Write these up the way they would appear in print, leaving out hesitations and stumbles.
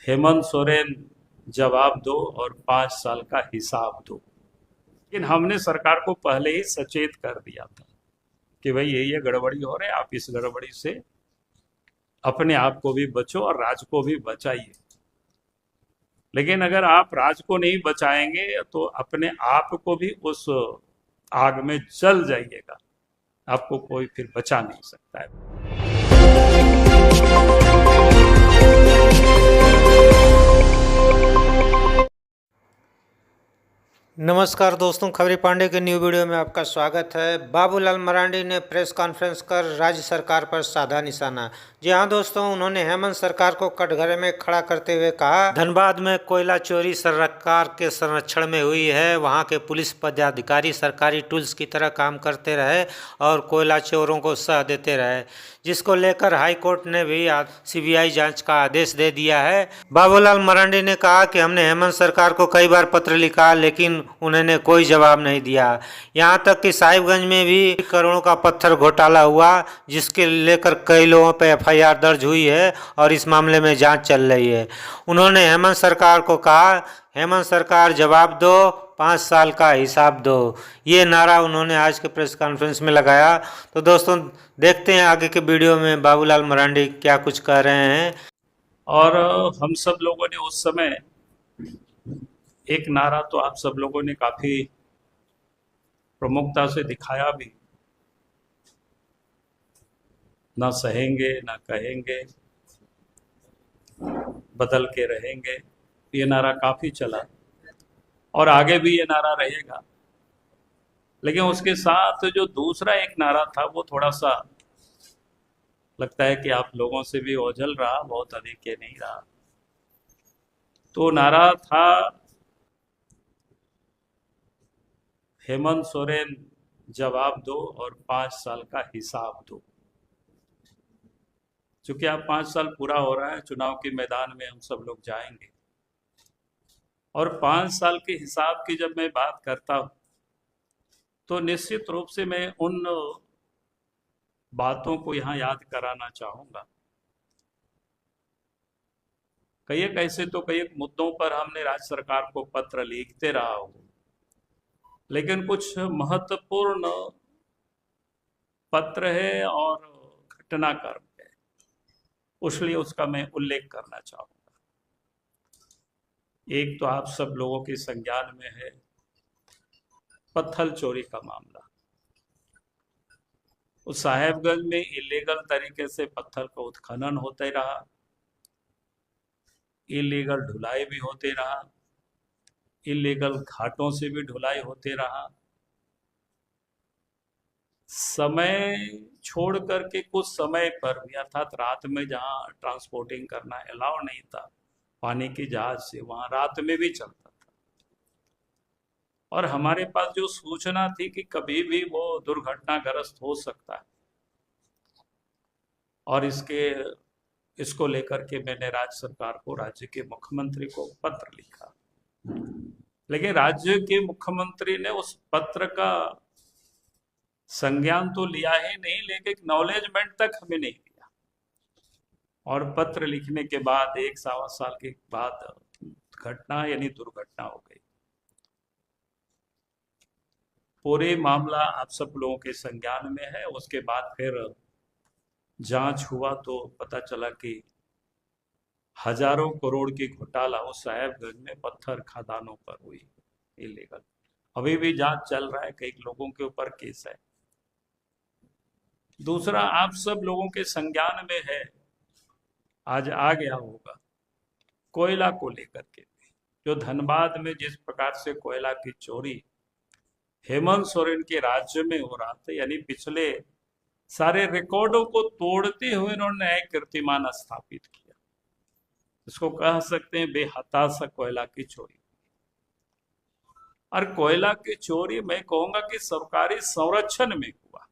हेमंत सोरेन जवाब दो और 5 साल का हिसाब दो। लेकिन हमने सरकार को पहले ही सचेत कर दिया था कि भाई ये गड़बड़ी हो रही है, आप इस गड़बड़ी से अपने आप को भी बचो और राज्य को भी बचाइए। लेकिन अगर आप राज्य को नहीं बचाएंगे तो अपने आप को भी उस आग में जल जाइएगा, आपको कोई फिर बचा नहीं सकता है। नमस्कार दोस्तों, खबरी पांडे के न्यू वीडियो में आपका स्वागत है। बाबूलाल मरांडी ने प्रेस कॉन्फ्रेंस कर राज्य सरकार पर साधा निशाना। जी हाँ दोस्तों, उन्होंने हेमंत सरकार को कटघरे में खड़ा करते हुए कहा, धनबाद में कोयला चोरी सरकार के संरक्षण में हुई है। वहां के पुलिस पदाधिकारी सरकारी टूल्स की तरह काम करते रहे और कोयला चोरों को सह देते रहे, जिसको लेकर हाई कोर्ट ने भी सीबीआई जांच का आदेश दे दिया है। बाबूलाल मरांडी ने कहा कि हमने हेमंत सरकार को कई बार पत्र लिखा, लेकिन उन्होंने कोई जवाब नहीं दिया। यहाँ तक कि साहिबगंज में भी करोड़ों का पत्थर घोटाला हुआ, जिसके लेकर कई लोगों पर एफआईआर दर्ज हुई है और इस मामले में जांच चल रही है। उन्होंने हेमंत सरकार को कहा, हेमंत सरकार जवाब दो, 5 साल का हिसाब दो। ये नारा उन्होंने आज के प्रेस कॉन्फ्रेंस में लगाया। तो दोस्तों देखते हैं आगे के वीडियो में बाबूलाल मरांडी क्या कुछ कह रहे हैं। और हम सब लोगों ने उस समय एक नारा तो आप सब लोगों ने काफी प्रमुखता से दिखाया भी, ना सहेंगे ना कहेंगे, बदल के रहेंगे। ये नारा काफी चला और आगे भी ये नारा रहेगा। लेकिन उसके साथ जो दूसरा एक नारा था वो थोड़ा सा लगता है कि आप लोगों से भी ओझल रहा, बहुत अधिक ये नहीं रहा। तो नारा था, हेमंत सोरेन जवाब दो और 5 साल का हिसाब दो। चूंकि अब 5 साल पूरा हो रहा है, चुनाव के मैदान में हम सब लोग जाएंगे और 5 साल के हिसाब की जब मैं बात करता हूं तो निश्चित रूप से मैं उन बातों को यहां याद कराना चाहूंगा। कई एक मुद्दों पर हमने राज्य सरकार को पत्र लिखते रहा हूं, लेकिन कुछ महत्वपूर्ण पत्र है और घटनाक्रम है, इसलिए उसका मैं उल्लेख करना चाहूंगा। एक तो आप सब लोगों के संज्ञान में है पत्थर चोरी का मामला। उस साहेबगंज में इलीगल तरीके से पत्थर का उत्खनन होते रहा, इलीगल ढुलाई भी होते रहा, इलीगल घाटों से भी ढुलाई होते रहा। समय छोड़ करके कुछ समय पर भी, अर्थात रात में जहां ट्रांसपोर्टिंग करना अलाउ नहीं था पानी की जहाज से, वहां रात में भी चलता था। और हमारे पास जो सूचना थी कि कभी भी वो दुर्घटनाग्रस्त हो सकता है, और इसको लेकर के मैंने राज्य सरकार को, राज्य के मुख्यमंत्री को पत्र लिखा। लेकिन राज्य के मुख्यमंत्री ने उस पत्र का संज्ञान तो लिया ही नहीं, लेकिन एक्नॉलेजमेंट तक हमें नहीं दिया। और पत्र लिखने के बाद 1 सवा साल के बाद घटना यानी दुर्घटना हो गई। पूरे मामला आप सब लोगों के संज्ञान में है। उसके बाद फिर जांच हुआ तो पता चला कि हजारों करोड़ की घोटाला उस साहेबगंज में पत्थर खदानों पर हुई, इलीगल। अभी भी जांच चल रहा है, कई लोगों के ऊपर केस है। दूसरा, आप सब लोगों के संज्ञान में है, आज आ गया होगा, कोयला को लेकर के जो धनबाद में जिस प्रकार से कोयला की चोरी हेमंत सोरेन के राज्य में हो रहा था, यानी पिछले सारे रिकॉर्डों को तोड़ते हुए उन्होंने नया कीर्तिमान स्थापित किया। इसको कह सकते हैं बेहताशा कोयला की चोरी। और कोयला की चोरी मैं कहूंगा कि सरकारी संरक्षण में हुआ,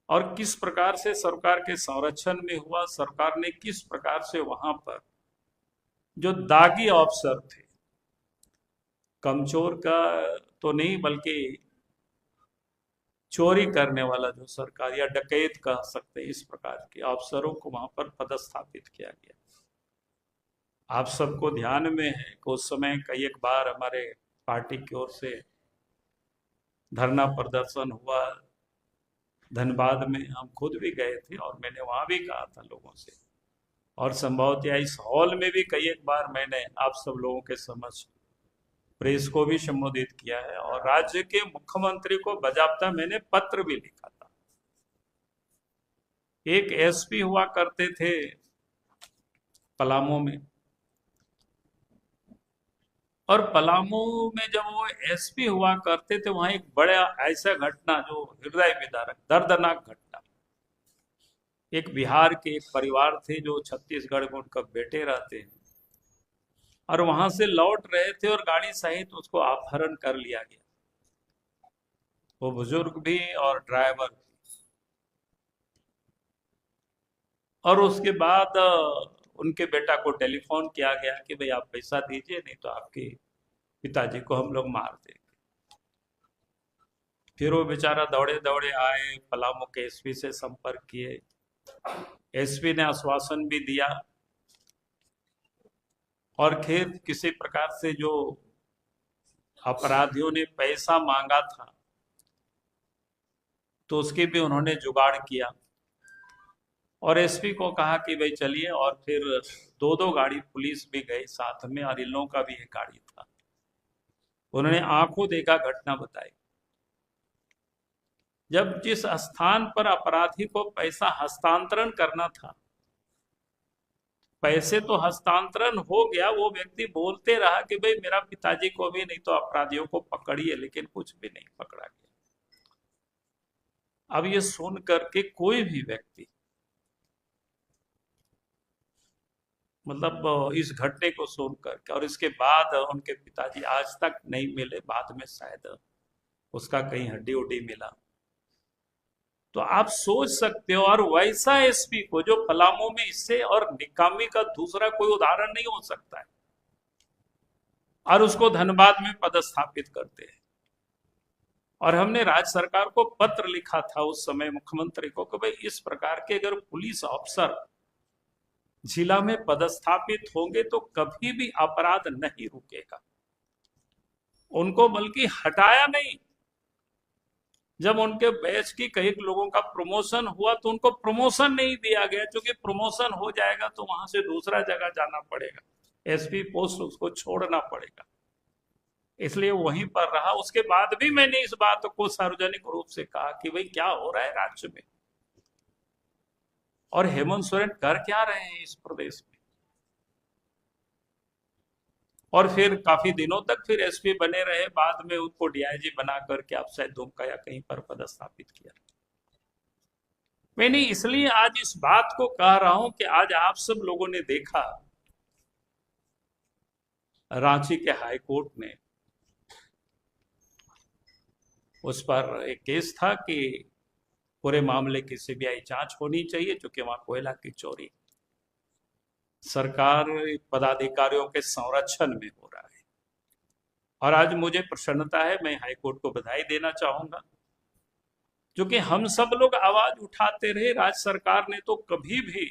और किस प्रकार से सरकार के संरक्षण में हुआ, सरकार ने किस प्रकार से वहां पर जो दागी अफसर थे, कमचोर का तो नहीं बल्कि चोरी करने वाला जो सरकार या डकैत कह सकते हैं, इस प्रकार के अफसरों को वहां पर पदस्थापित किया गया। आप सबको ध्यान में है कि उस समय कई एक बार हमारे पार्टी की ओर से धरना प्रदर्शन हुआ। धनबाद में हम खुद भी गए थे और मैंने वहां भी कहा था लोगों से, और संभवतः इस हॉल में भी कई एक बार मैंने आप सब लोगों के समक्ष प्रेस को भी संबोधित किया है, और राज्य के मुख्यमंत्री को बाकायदा मैंने पत्र भी लिखा था। एक एसपी हुआ करते थे पलामू में, और पलामू में जब वो एसपी हुआ करते थे वहां एक बड़ा ऐसा घटना जो हृदय विदारक दर्दनाक घटना, एक बिहार के एक परिवार थे जो छत्तीसगढ़ में उनका बेटे रहते हैं, और वहां से लौट रहे थे और गाड़ी सहित उसको अपहरण कर लिया गया, वो बुजुर्ग भी और ड्राइवर भी। और उसके बाद उनके बेटा को टेलीफोन किया गया कि भाई आप पैसा दीजिए, नहीं तो आपके पिताजी को हम लोग मार देंगे। फिर वो बेचारा दौड़े दौड़े आए, पलामू के एसपी से संपर्क किए, एसपी ने आश्वासन भी दिया, और फिर किसी प्रकार से जो अपराधियों ने पैसा मांगा था तो उसकी भी उन्होंने जुगाड़ किया, और एसपी को कहा कि भाई चलिए, और फिर दो दो गाड़ी पुलिस भी गई साथ में, और इन लोगों का भी एक गाड़ी था। उन्होंने आंखों देखा घटना बताई। जब जिस स्थान पर अपराधी को पैसा हस्तांतरण करना था, पैसे तो हस्तांतरण हो गया, वो व्यक्ति बोलते रहा कि भाई मेरा पिताजी को भी नहीं तो अपराधियों को पकड़िए, लेकिन कुछ भी नहीं पकड़ा गया। अब ये सुन करके कोई भी व्यक्ति, मतलब इस घटने को सुन करके, और इसके बाद उनके पिताजी आज तक नहीं मिले, बाद में शायद उसका कहीं हड्डी उड्डी मिला, तो आप सोच सकते हो। और वैसा एसपी को जो पलामू में, इससे और निकामी का दूसरा कोई उदाहरण नहीं हो सकता है, और उसको धनबाद में पदस्थापित करते हैं। और हमने राज्य सरकार को पत्र लिखा था उस समय मुख्यमंत्री को कि भाई इस प्रकार के अगर पुलिस अफसर जिला में पदस्थापित होंगे तो कभी भी अपराध नहीं रुकेगा, उनको बल्कि हटाया नहीं। जब उनके बैच की कई लोगों का प्रमोशन हुआ तो उनको प्रमोशन नहीं दिया गया, क्योंकि प्रमोशन हो जाएगा तो वहां से दूसरा जगह जाना पड़ेगा, एसपी पोस्ट उसको छोड़ना पड़ेगा, इसलिए वहीं पर रहा। उसके बाद भी मैंने इस बात को सार्वजनिक रूप से कहा कि भाई क्या हो रहा है राज्य में, और हेमंत सोरेन कर क्या रहे हैं इस प्रदेश में। और फिर काफी दिनों तक फिर एसपी बने रहे, बाद में उनको डीआईजी बना करके आप शायद दुमका या कहीं पर पदस्थापित किया। मैंने इसलिए आज इस बात को कह रहा हूं कि आज आप सब लोगों ने देखा रांची के हाई कोर्ट में उस पर एक केस था कि पूरे मामले की सीबीआई जांच होनी चाहिए, क्योंकि वहां कोयला की चोरी सरकार पदाधिकारियों के संरक्षण में हो रहा है। और आज मुझे प्रसन्नता है, मैं हाईकोर्ट को बधाई देना चाहूंगा, क्योंकि हम सब लोग आवाज उठाते रहे, राज्य सरकार ने तो कभी भी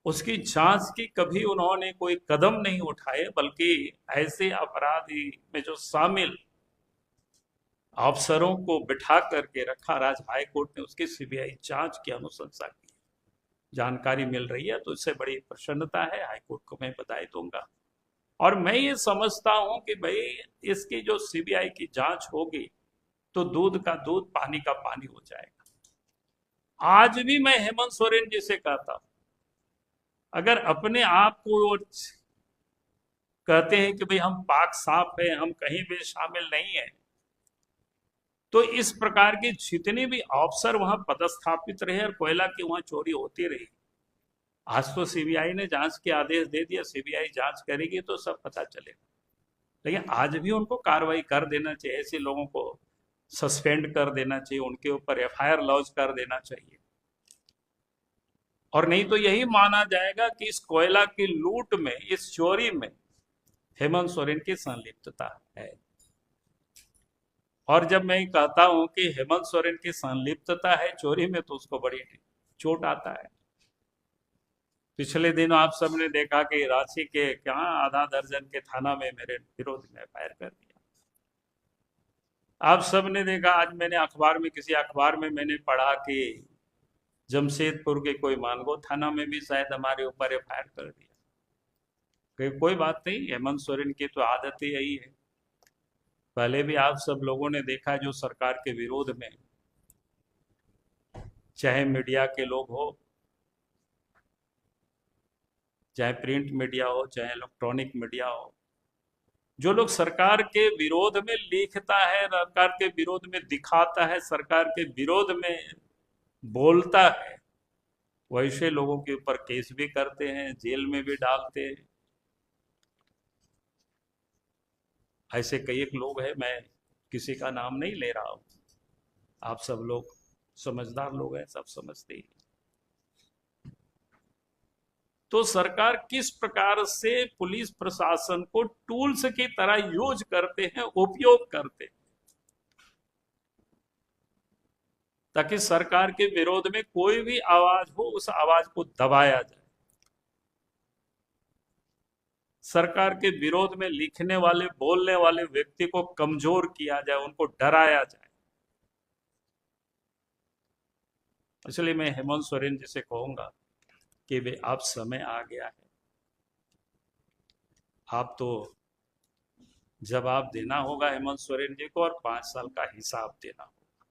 उसकी जांच की, कभी उन्होंने कोई कदम नहीं उठाए, बल्कि ऐसे अपराधी में जो शामिल अफसरों को बिठा करके रखा, राज्य हाईकोर्ट ने उसकी सीबीआई जांच की अनुशंसा की, जानकारी मिल रही है, तो इससे बड़ी प्रसन्नता है। हाईकोर्ट को मैं बधाई दूंगा, और मैं ये समझता हूं कि भाई इसकी जो सीबीआई की जांच होगी तो दूध का दूध, पानी का पानी हो जाएगा। आज भी मैं हेमंत सोरेन जी से कहता हूं, अगर अपने आप को कहते हैं कि भाई हम पाक साफ है, हम कहीं भी शामिल नहीं है, तो इस प्रकार की जितने भी अफसर वहां पदस्थापित रहे और कोयला की वहां चोरी होती रही, आज तो सीबीआई ने जांच के आदेश दे दिया, सीबीआई जांच करेगी तो सब पता चलेगा, लेकिन आज भी उनको कार्रवाई कर देना चाहिए, ऐसे लोगों को सस्पेंड कर देना चाहिए, उनके ऊपर एफआईआर लॉन्च कर देना चाहिए। और नहीं तो यही माना जाएगा कि इस कोयला की लूट में, इस चोरी में हेमंत सोरेन की संलिप्तता है। और जब मैं कहता हूं कि हेमंत सोरेन की संलिप्तता है चोरी में, तो उसको बड़ी चोट आता है। पिछले दिन आप सबने देखा कि रांची के क्या आधा दर्जन के थाना में मेरे विरोध में फायर कर दिया। आप सबने देखा, आज मैंने अखबार में, किसी अखबार में मैंने पढ़ा कि जमशेदपुर के कोई मानगो थाना में भी शायद हमारे ऊपर एफआईआर कर दिया। कोई बात नहीं, हेमंत सोरेन की तो आदत ही यही है। पहले भी आप सब लोगों ने देखा, जो सरकार के विरोध में, चाहे मीडिया के लोग हो, चाहे प्रिंट मीडिया हो, चाहे इलेक्ट्रॉनिक मीडिया हो, जो लोग सरकार के विरोध में लिखता है, सरकार के विरोध में दिखाता है, सरकार के विरोध में बोलता है, वैसे लोगों के ऊपर केस भी करते हैं, जेल में भी डालते हैं। ऐसे कई एक लोग हैं, मैं किसी का नाम नहीं ले रहा हूं, आप सब लोग समझदार लोग हैं, सब समझते ही। तो सरकार किस प्रकार से पुलिस प्रशासन को टूल्स की तरह यूज करते हैं, उपयोग करते हैं, ताकि सरकार के विरोध में कोई भी आवाज हो, उस आवाज को दबाया जाए। सरकार के विरोध में लिखने वाले, बोलने वाले व्यक्ति को कमजोर किया जाए, उनको डराया जाए। इसलिए मैं हेमंत सोरेन जी से कहूंगा कि वे, आप समय आ गया है, आप तो जवाब देना होगा हेमंत सोरेन जी को, और 5 साल का हिसाब देना होगा।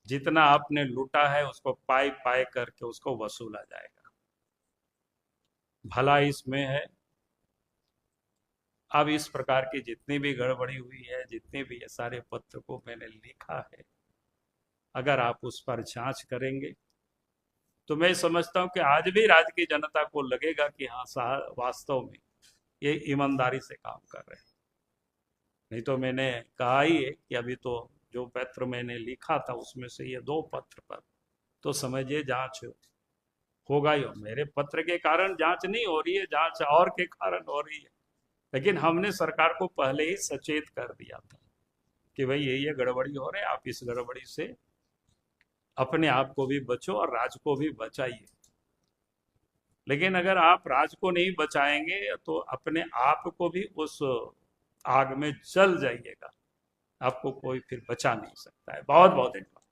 जितना आपने लूटा है उसको पाई पाई करके उसको वसूला जाएगा। भला इसमें है, अब इस प्रकार की जितनी भी गड़बड़ी हुई है, जितने भी ये सारे पत्र को मैंने लिखा है, अगर आप उस पर जांच करेंगे तो मैं समझता हूं कि आज भी राज्य की जनता को लगेगा कि हाँ साहब, वास्तव में ये ईमानदारी से काम कर रहे हैं। नहीं तो मैंने कहा ही है कि अभी तो जो पत्र मैंने लिखा था उसमें से ये 2 पत्र पर तो समझिए जांच होगा ही। मेरे पत्र के कारण जांच नहीं हो रही है, जांच और के कारण हो रही है, लेकिन हमने सरकार को पहले ही सचेत कर दिया था कि भाई ये गड़बड़ी हो रही है, आप इस गड़बड़ी से अपने आप को भी बचो और राज्य को भी बचाइए। लेकिन अगर आप राज्य को नहीं बचाएंगे तो अपने आप को भी उस आग में जल जाइएगा, आपको कोई फिर बचा नहीं सकता है। बहुत बहुत धन्यवाद।